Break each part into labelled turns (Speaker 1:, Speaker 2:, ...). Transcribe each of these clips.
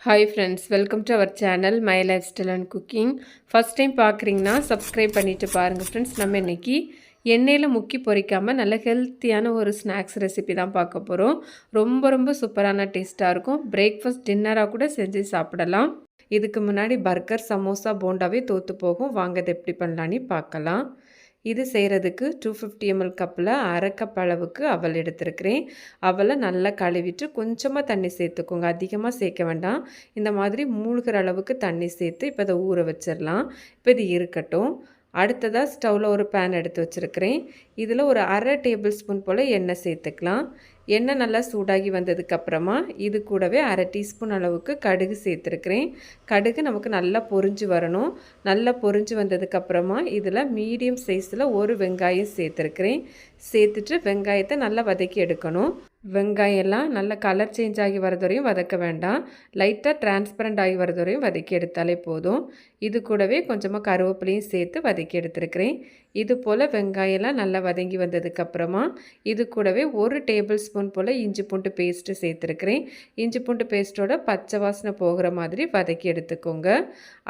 Speaker 1: Hi friends, welcome to our channel My Lifestyle and Cooking. First time பார்க்குறீங்கன்னா subscribe பண்ணிட்டு பாருங்க friends. நம்ம இன்னைக்கு எண்ணெயில் முக்கி பொரிக்காமல் நல்ல ஹெல்த்தியான ஒரு ஸ்நாக்ஸ் ரெசிபி தான் பார்க்க போகிறோம். ரொம்ப சூப்பரான டேஸ்ட்டாக இருக்கும். பிரேக்ஃபாஸ்ட் டின்னராக கூட செஞ்சு சாப்பிடலாம். இதுக்கு முன்னாடி பர்கர், சமோசா, போண்டாவே தோற்று போகும். வாங்க இது எப்படி பண்ணலான்னு பார்க்கலாம். இது செய்கிறதுக்கு 250 ml கப்பில் அரை கப் அளவுக்கு அவல் எடுத்துருக்கிறேன். அவலை நல்லா கழுவிட்டு கொஞ்சமாக தண்ணி சேர்த்துக்கோங்க, அதிகமாக சேர்க்க வேண்டாம். இந்த மாதிரி மூழ்கிற அளவுக்கு தண்ணி சேர்த்து இப்போ இதை ஊற வச்சிடலாம். இப்போ இது இருக்கட்டும். அடுத்ததாக ஸ்டவ்வில் ஒரு பேன் எடுத்து வச்சுருக்கிறேன். இதில் ஒரு அரை டேபிள் ஸ்பூன் போல் எண்ணெய் சேர்த்துக்கலாம். எண்ணெய் நல்லா சூடாகி வந்ததுக்கப்புறமா இது கூடவே அரை டீஸ்பூன் அளவுக்கு கடுகு சேர்த்துருக்கிறேன். கடுகு நமக்கு நல்லா பொரிஞ்சு வரணும். நல்லா பொரிஞ்சு வந்ததுக்கப்புறமா இதில் மீடியம் சைஸில் ஒரு வெங்காயம் சேர்த்துருக்கிறேன். சேர்த்துட்டு வெங்காயத்தை நல்லா வதக்கி எடுக்கணும். வெங்காயம் எல்லாம் நல்லா கலர் சேஞ்ச் ஆகி வரது வரையும் வதக்க வேண்டாம். லைட்டாக டிரான்ஸ்பரண்ட் ஆகி வரது வரையும் வதக்கி எடுத்தாலே போதும். இது கூடவே கொஞ்சமாக கருவேப்பிலையும் சேர்த்து வதக்கி எடுத்துருக்கிறேன். இது போல் வெங்காயம்லாம் நல்லா வதங்கி வந்ததுக்கப்புறமா இது கூடவே ஒரு டேபிள் ஸ்பூன் போல் இஞ்சி பூண்டு பேஸ்ட்டு சேர்த்துருக்கிறேன். இஞ்சி பூண்டு பேஸ்ட்டோட பச்சை வாசனை போகிற மாதிரி வதக்கி எடுத்துக்கோங்க.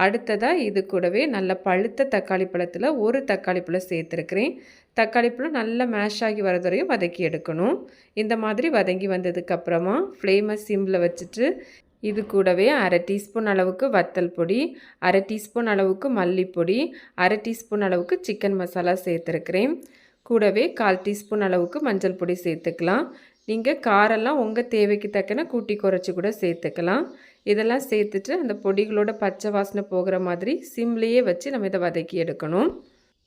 Speaker 1: அடுத்ததாக இது கூடவே நல்ல பழுத்த தக்காளி பழத்தில் ஒரு தக்காளி பழம் சேர்த்துருக்கிறேன். தக்காளி பழம் நல்லா மேஷ் ஆகி வரது வரையும் வதக்கி எடுக்கணும். இந்த மாதிரி வதங்கி வந்ததுக்கப்புறமா ஃப்ளேமை சிம்மில் வச்சுட்டு இது கூடவே அரை டீஸ்பூன் அளவுக்கு வத்தல் பொடி, அரை டீஸ்பூன் அளவுக்கு மல்லிப்பொடி, அரை டீஸ்பூன் அளவுக்கு சிக்கன் மசாலா சேர்த்துருக்கிறேன். கூடவே 1/4 டீஸ்பூன் அளவுக்கு மஞ்சள் பொடி சேர்த்துக்கலாம். நீங்கள் காரெல்லாம் உங்கள் தேவைக்கு தக்கன கூட்டி குறைச்சி கூட சேர்த்துக்கலாம். இதெல்லாம் சேர்த்துட்டு அந்த பொடிகளோட பச்சை வாசனை போகிற மாதிரி சிம்லேயே வச்சு நம்ம இதை வதக்கி எடுக்கணும்.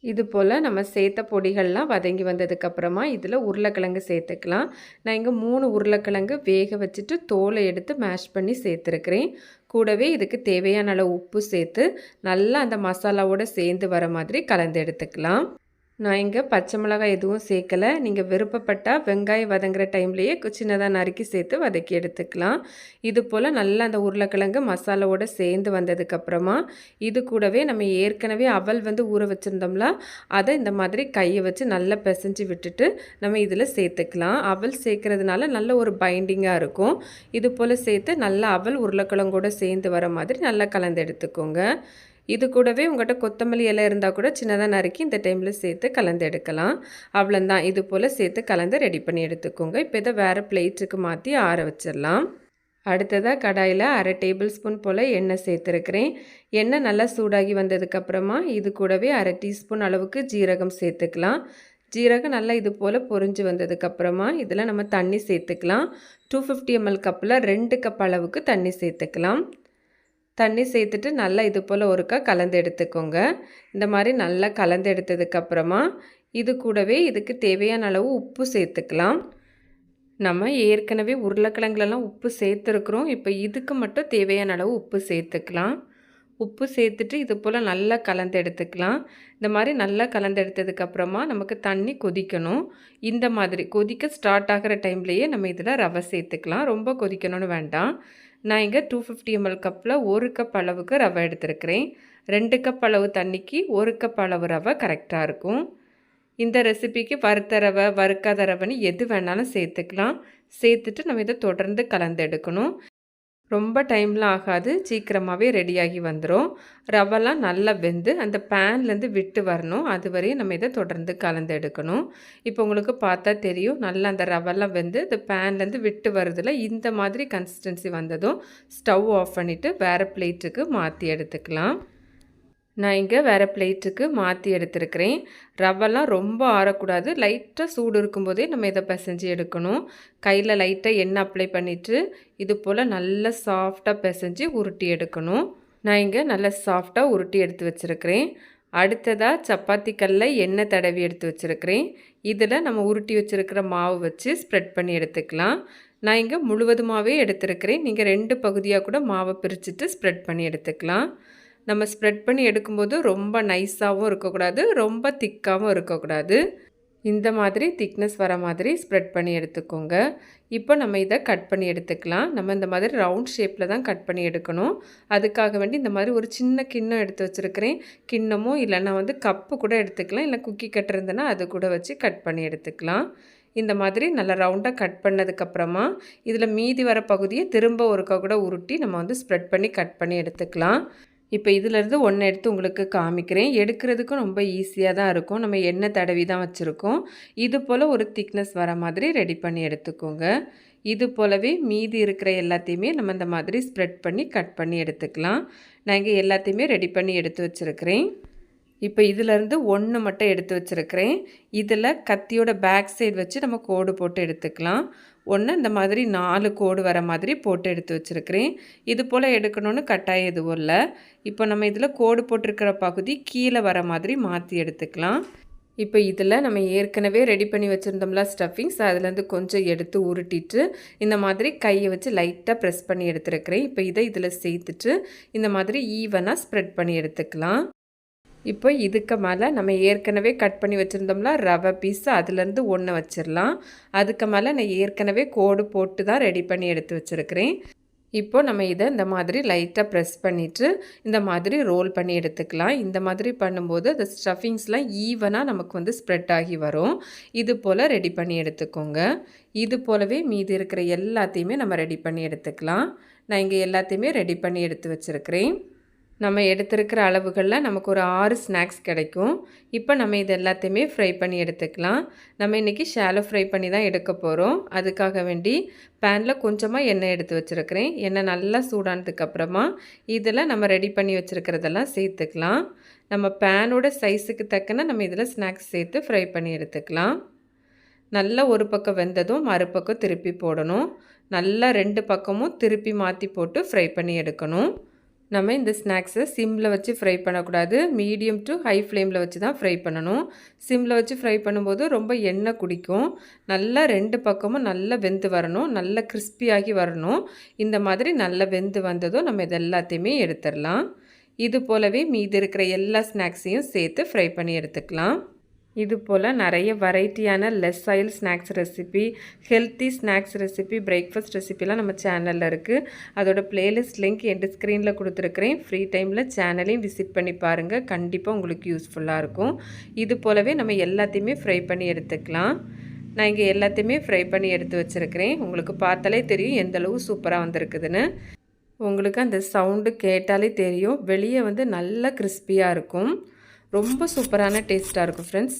Speaker 1: இது போல் நம்ம சேர்த்த பொடிகள்லாம் வதங்கி வந்ததுக்கப்புறமா இதில் உருளைக்கிழங்கு சேர்த்துக்கலாம். நான் இங்கே 3 உருளைக்கிழங்கு வேக வச்சுட்டு தோலை எடுத்து மேஷ் பண்ணி சேர்த்துருக்கிறேன். கூடவே இதுக்கு தேவையான அளவு உப்பு சேர்த்து நல்லா அந்த மசாலாவோடு சேர்ந்து வர மாதிரி கலந்து எடுத்துக்கலாம். நான் இங்கே பச்சை மிளகாய் எதுவும் சேர்க்கலை. நீங்கள் விருப்பப்பட்டால் வெங்காயம் வதங்குற டைம்லேயே சின்னதாக நறுக்கி சேர்த்து வதக்கி எடுத்துக்கலாம். இது போல் நல்லா அந்த உருளைக்கிழங்கு மசாலாவோடு சேர்ந்து வந்ததுக்கப்புறமா இது கூடவே நம்ம ஏற்கனவே அவல் ஊற வச்சுருந்தோம்ல, அதை இந்த மாதிரி கையை வச்சு நல்லா பிசைஞ்சு விட்டுட்டு நம்ம இதில் சேர்த்துக்கலாம். அவல் சேர்க்கறதுனால நல்ல ஒரு பைண்டிங்காக இருக்கும். இது போல் சேர்த்து நல்லா அவல் உருளைக்கிழங்கோடு சேர்ந்து வர மாதிரி நல்லா கலந்து எடுத்துக்கோங்க. இது கூடவே உங்கள்கிட்ட கொத்தமல்லி இலை இருந்தால் கூட சின்னதாக நறுக்கி இந்த டைமில் சேர்த்து கலந்து எடுக்கலாம். அவ்வளோதான். இது போல் சேர்த்து கலந்து ரெடி பண்ணி எடுத்துக்கோங்க. இப்போ இதை வேறு பிளேட்டுக்கு மாற்றி ஆற வச்சிடலாம். அடுத்ததாக கடாயில் அரை டேபிள் ஸ்பூன் போல் எண்ணெய் சேர்த்துருக்கிறேன். எண்ணெய் நல்லா சூடாகி வந்ததுக்கப்புறமா இது கூடவே அரை டீஸ்பூன் அளவுக்கு ஜீரகம் சேர்த்துக்கலாம். ஜீரகம் நல்லா இது போல் பொரிஞ்சு வந்ததுக்கப்புறமா இதில் நம்ம தண்ணி சேர்த்துக்கலாம். 250 ml கப்பில் 2 கப் அளவுக்கு தண்ணி சேர்த்துக்கலாம். தண்ணி சேர்த்துட்டு நல்லா இது போல் ஒருக்கா கலந்து எடுத்துக்கோங்க. இந்த மாதிரி நல்லா கலந்து எடுத்ததுக்கப்புறமா இது கூடவே இதுக்கு தேவையான அளவு உப்பு சேர்த்துக்கலாம். நம்ம ஏற்கனவே உருளைக்கிழங்குலலாம் உப்பு சேர்த்துருக்குறோம். இப்போ இதுக்கு மட்டும் தேவையான அளவு உப்பு சேர்த்துக்கலாம். உப்பு சேர்த்துட்டு இது போல் நல்லா கலந்து எடுத்துக்கலாம். இந்த மாதிரி நல்லா கலந்து எடுத்ததுக்கப்புறமா நமக்கு தண்ணி கொதிக்கணும். இந்த மாதிரி கொதிக்க ஸ்டார்ட் ஆகிற டைம்லேயே நம்ம இதில் ரவை சேர்த்துக்கலாம். ரொம்ப கொதிக்கணும்னு வேண்டாம். நான் இங்கே 250 ml கப்பில் 1 கப் அளவுக்கு ரவை எடுத்துருக்கிறேன். 2 கப் அளவு தண்ணிக்கு 1 கப் அளவு ரவை கரெக்டாக இருக்கும். இந்த ரெசிபிக்கு வறுத்த ரவை, வறுக்காத ரவைன்னு எது வேணாலும் சேர்த்துக்கலாம். சேர்த்துட்டு நம்ம இதை தொடர்ந்து கலந்து எடுக்கணும். ரொம்ப டைம்லாம் ஆகாது, சீக்கிரமாகவே ரெடியாகி வந்துடும். ரவெல்லாம் நல்லா வெந்து அந்த பேன்லேருந்து விட்டு வரணும். அது வரையும் நம்ம இதை தொடர்ந்து கலந்து எடுக்கணும். இப்போ உங்களுக்கு பார்த்தா தெரியும், நல்லா அந்த ரவெல்லாம் வெந்து இந்த பேன்லேருந்து விட்டு வருதில்ல, இந்த மாதிரி கன்சிஸ்டன்சி வந்ததும் ஸ்டவ் ஆஃப் பண்ணிவிட்டு வேறு பிளேட்டுக்கு மாற்றி எடுத்துக்கலாம். நான் இங்கே வேறு பிளேட்டுக்கு மாற்றி எடுத்துருக்கிறேன். ரவெல்லாம் ரொம்ப ஆறக்கூடாது, லைட்டாக சூடு இருக்கும்போதே நம்ம இதை பிசைஞ்சு எடுக்கணும். கையில் லைட்டாக எண்ணெய் அப்ளை பண்ணிவிட்டு இது போல் நல்லா சாஃப்டாக பிசைஞ்சு உருட்டி எடுக்கணும். நான் இங்கே நல்லா சாஃப்டாக உருட்டி எடுத்து வச்சுருக்கிறேன். அடுத்ததாக சப்பாத்தி கல்லில் எண்ணெய் தடவி எடுத்து வச்சுருக்கிறேன். இதில் நம்ம உருட்டி வச்சுருக்கிற மாவு வச்சு ஸ்ப்ரெட் பண்ணி எடுத்துக்கலாம். நான் இங்கே முழுவதுமாகவே எடுத்துருக்கிறேன். நீங்கள் 2 பகுதியாக கூட மாவை பிரிச்சுட்டு ஸ்ப்ரெட் பண்ணி எடுத்துக்கலாம். நம்ம ஸ்ப்ரெட் பண்ணி எடுக்கும்போது ரொம்ப நைஸாகவும் இருக்கக்கூடாது, ரொம்ப திக்காகவும் இருக்கக்கூடாது. இந்த மாதிரி திக்னஸ் வர மாதிரி ஸ்ப்ரெட் பண்ணி எடுத்துக்கோங்க. இப்போ நம்ம இதை கட் பண்ணி எடுத்துக்கலாம். நம்ம இந்த மாதிரி ரவுண்ட் ஷேப்பில் தான் கட் பண்ணி எடுக்கணும். அதுக்காக வேண்டி இந்த மாதிரி ஒரு சின்ன கிண்ணம் எடுத்து வச்சுருக்கிறேன். கிண்ணமும் இல்லைன்னா கப்பு கூட எடுத்துக்கலாம். இல்லை குக்கி கட் இருந்ததுன்னா அது கூட வச்சு கட் பண்ணி எடுத்துக்கலாம். இந்த மாதிரி நல்லா ரவுண்டாக கட் பண்ணதுக்கப்புறமா இதில் மீதி வர பகுதியை திரும்ப ஒருக்கா கூட உருட்டி நம்ம வந்து ஸ்ப்ரெட் பண்ணி கட் பண்ணி எடுத்துக்கலாம். இப்போ இதிலேருந்து ஒன்று எடுத்து உங்களுக்கு காமிக்கிறேன். எடுக்கிறதுக்கும் ரொம்ப ஈஸியாக தான் இருக்கும். நம்ம எண்ணெய் தடவி தான் வச்சுருக்கோம். இது போல் ஒரு திக்னஸ் வர மாதிரி ரெடி பண்ணி எடுத்துக்கோங்க. இது போலவே மீதி இருக்கிற எல்லாத்தையுமே நம்ம இந்த மாதிரி ஸ்ப்ரெட் பண்ணி கட் பண்ணி எடுத்துக்கலாம். நான் இங்கே எல்லாத்தையுமே ரெடி பண்ணி எடுத்து வச்சுருக்கிறேன். இப்போ இதிலேருந்து ஒன்று மட்டும் எடுத்து வச்சுருக்கிறேன். இதில் கத்தியோட பேக் சைடு வச்சு நம்ம கோடு போட்டு எடுத்துக்கலாம். ஒன்று இந்த மாதிரி 4 கோடு வர மாதிரி போட்டு எடுத்து வச்சுருக்கிறேன். இது போல் எடுக்கணும்னு கட்டாயம் எதுவும் இல்லை. இப்போ நம்ம இதில் கோடு போட்டிருக்கிற பகுதி கீழே வர மாதிரி மாற்றி எடுத்துக்கலாம். இப்போ இதில் நம்ம ஏற்கனவே ரெடி பண்ணி வச்சுருந்தோம்ல ஸ்டஃபிங்ஸ், அதுலேருந்து கொஞ்சம் எடுத்து உருட்டிட்டு இந்த மாதிரி கையை வச்சு லைட்டாக ப்ரெஸ் பண்ணி எடுத்துருக்கிறேன். இப்போ இதை இதில் சேர்த்துட்டு இந்த மாதிரி ஈவனாக ஸ்ப்ரெட் பண்ணி எடுத்துக்கலாம். இப்போ இதுக்கு மேலே நம்ம ஏற்கனவே கட் பண்ணி வச்சுருந்தோம்ல ரவை பீஸ், அதுலேருந்து ஒன்று வச்சிடலாம். அதுக்கு மேலே நான் ஏற்கனவே கோடு போட்டு தான் ரெடி பண்ணி எடுத்து வச்சுருக்கிறேன். இப்போ நம்ம இதை இந்த மாதிரி லைட்டாக ப்ரெஸ் பண்ணிவிட்டு இந்த மாதிரி ரோல் பண்ணி எடுத்துக்கலாம். இந்த மாதிரி பண்ணும்போது அந்த ஸ்டஃபிங்ஸ்லாம் ஈவனாக நமக்கு வந்து ஸ்ப்ரெட் ஆகி வரும். இது போல் ரெடி பண்ணி எடுத்துக்கோங்க. இது போலவே மீதி இருக்கிற எல்லாத்தையுமே நம்ம ரெடி பண்ணி எடுத்துக்கலாம். நான் இங்கே எல்லாத்தையுமே ரெடி பண்ணி எடுத்து வச்சுருக்கிறேன். நம்ம எடுத்துருக்கிற அளவுகளில் நமக்கு ஒரு 6 ஸ்நாக்ஸ் கிடைக்கும். இப்போ நம்ம இது எல்லாத்தையுமே ஃப்ரை பண்ணி எடுத்துக்கலாம். நம்ம இன்றைக்கி ஷாலோ ஃப்ரை பண்ணி தான் எடுக்க போகிறோம். அதுக்காக வேண்டி பேனில் கொஞ்சமாக எண்ணெய் எடுத்து வச்சுருக்கிறேன். எண்ணெய் நல்லா சூடானதுக்கப்புறமா இதில் நம்ம ரெடி பண்ணி வச்சுருக்கிறதெல்லாம் சேர்த்துக்கலாம். நம்ம பேனோட சைஸுக்கு தக்கன நம்ம இதில் ஸ்நாக்ஸ் சேர்த்து ஃப்ரை பண்ணி எடுத்துக்கலாம். நல்லா ஒரு பக்கம் வெந்ததும் மறுபக்கம் திருப்பி போடணும். நல்லா 2 பக்கமும் திருப்பி மாற்றி போட்டு ஃப்ரை பண்ணி எடுக்கணும். நம்ம இந்த ஸ்நாக்ஸை சிம்மில் வச்சு ஃப்ரை பண்ணக்கூடாது. மீடியம் டு ஹை ஃப்ளேமில் வச்சு தான் ஃப்ரை பண்ணணும். சிம்மில் வச்சு ஃப்ரை பண்ணும்போது ரொம்ப எண்ணெய் குடிக்கும். நல்லா 2 பக்கமும் நல்லா வெந்து வரணும். நல்லா கிறிஸ்பியாகி வரணும். இந்த மாதிரி நல்லா வெந்து வந்ததும் நம்ம இது எல்லாத்தையுமே எடுத்துடலாம். இது போலவே மீதி இருக்கிற எல்லா ஸ்நாக்ஸையும் சேர்த்து ஃப்ரை பண்ணி எடுத்துக்கலாம். இது போல் நிறைய வெரைட்டியான less oil snacks recipe, healthy snacks recipe, breakfast ரெசிபிலாம் நம்ம சேனலில் இருக்குது. அதோட பிளேலிஸ்ட் லிங்க் எண்டு ஸ்க்ரீனில் கொடுத்துருக்குறேன். ஃப்ரீ டைமில் சேனலையும் விசிட் பண்ணி பாருங்கள். கண்டிப்பாக உங்களுக்கு யூஸ்ஃபுல்லாக இருக்கும். இது போலவே நம்ம எல்லாத்தையுமே ஃப்ரை பண்ணி எடுத்துக்கலாம். நான் இங்கே எல்லாத்தையுமே ஃப்ரை பண்ணி எடுத்து வச்சுருக்கிறேன். உங்களுக்கு பார்த்தாலே தெரியும் எந்தளவு சூப்பராக வந்திருக்குதுன்னு. உங்களுக்கு அந்த சவுண்டு கேட்டாலே தெரியும். வெளியே வந்து நல்லா கிறிஸ்பியாக இருக்கும். ரொம்ப சூப்பரான டேஸ்ட்டாக இருக்கும் ஃப்ரெண்ட்ஸ்.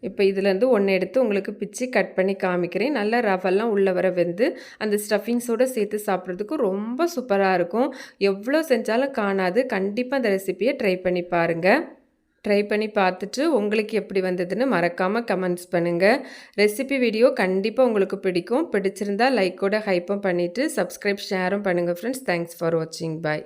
Speaker 1: இப்போ இதிலேருந்து ஒன்று எடுத்து உங்களுக்கு பிச்சு கட் பண்ணி காமிக்கிறேன். நல்லா ரவெல்லாம் உள்ளே வர வெந்து அந்த ஸ்டஃபிங்ஸோடு சேர்த்து சாப்பிட்றதுக்கு ரொம்ப சூப்பராக இருக்கும். எவ்வளோ செஞ்சாலும் காணாது. கண்டிப்பாக அந்த ரெசிபியை ட்ரை பண்ணி பாருங்கள். ட்ரை பண்ணி பார்த்துட்டு உங்களுக்கு எப்படி வந்ததுன்னு மறக்காமல் கமெண்ட்ஸ் பண்ணுங்கள். ரெசிபி வீடியோ கண்டிப்பாக உங்களுக்கு பிடிக்கும். பிடிச்சிருந்தால் லைக்கோட ஹைப்பும் பண்ணிவிட்டு சப்ஸ்கிரைப் ஷேரும் பண்ணுங்கள் ஃப்ரெண்ட்ஸ். தேங்க்ஸ் ஃபார் வாட்சிங். பாய்.